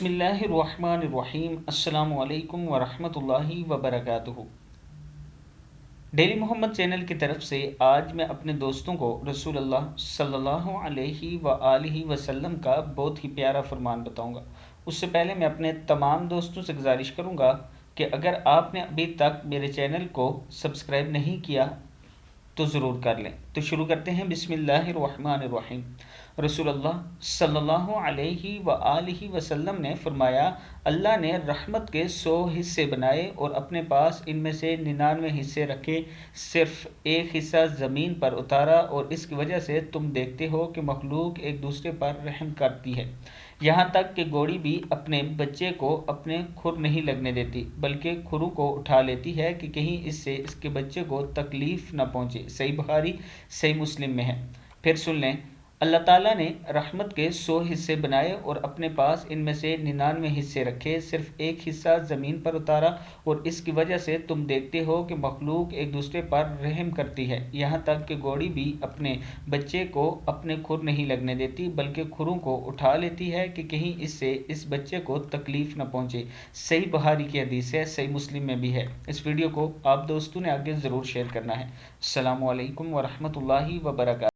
بسم اللہ الرحمن الرحیم۔ السلام علیکم ورحمۃ اللہ وبرکاتہ۔ ڈیلی محمد چینل کی طرف سے آج میں اپنے دوستوں کو رسول اللہ صلی اللہ علیہ وآلہ وسلم کا بہت ہی پیارا فرمان بتاؤں گا۔ اس سے پہلے میں اپنے تمام دوستوں سے گزارش کروں گا کہ اگر آپ نے ابھی تک میرے چینل کو سبسکرائب نہیں کیا تو ضرور کر لیں۔ تو شروع کرتے ہیں۔ بسم اللہ الرحمن الرحیم۔ رسول اللہ صلی اللہ علیہ وآلہ وسلم نے فرمایا، اللہ نے رحمت کے 100 حصے بنائے اور اپنے پاس ان میں سے 99 حصے رکھے، صرف ایک حصہ زمین پر اتارا، اور اس کی وجہ سے تم دیکھتے ہو کہ مخلوق ایک دوسرے پر رحم کرتی ہے، یہاں تک کہ گھوڑی بھی اپنے بچے کو اپنے کھر نہیں لگنے دیتی بلکہ کھروں کو اٹھا لیتی ہے کہ کہیں اس سے اس کے بچے کو تکلیف نہ پہنچے۔ صحیح بخاری صحیح مسلم میں ہے۔ پھر سن لیں، اللہ تعالیٰ نے رحمت کے 100 حصے بنائے اور اپنے پاس ان میں سے 99 حصے رکھے، صرف ایک حصہ زمین پر اتارا، اور اس کی وجہ سے تم دیکھتے ہو کہ مخلوق ایک دوسرے پر رحم کرتی ہے، یہاں تک کہ گھوڑی بھی اپنے بچے کو اپنے کھر نہیں لگنے دیتی بلکہ کھروں کو اٹھا لیتی ہے کہ کہیں اس سے اس بچے کو تکلیف نہ پہنچے۔ صحیح بخاری کی حدیث ہے، صحیح مسلم میں بھی ہے۔ اس ویڈیو کو آپ دوستوں نے آگے ضرور شیئر کرنا ہے۔ السلام علیکم ورحمۃ اللہ وبرکاتہ۔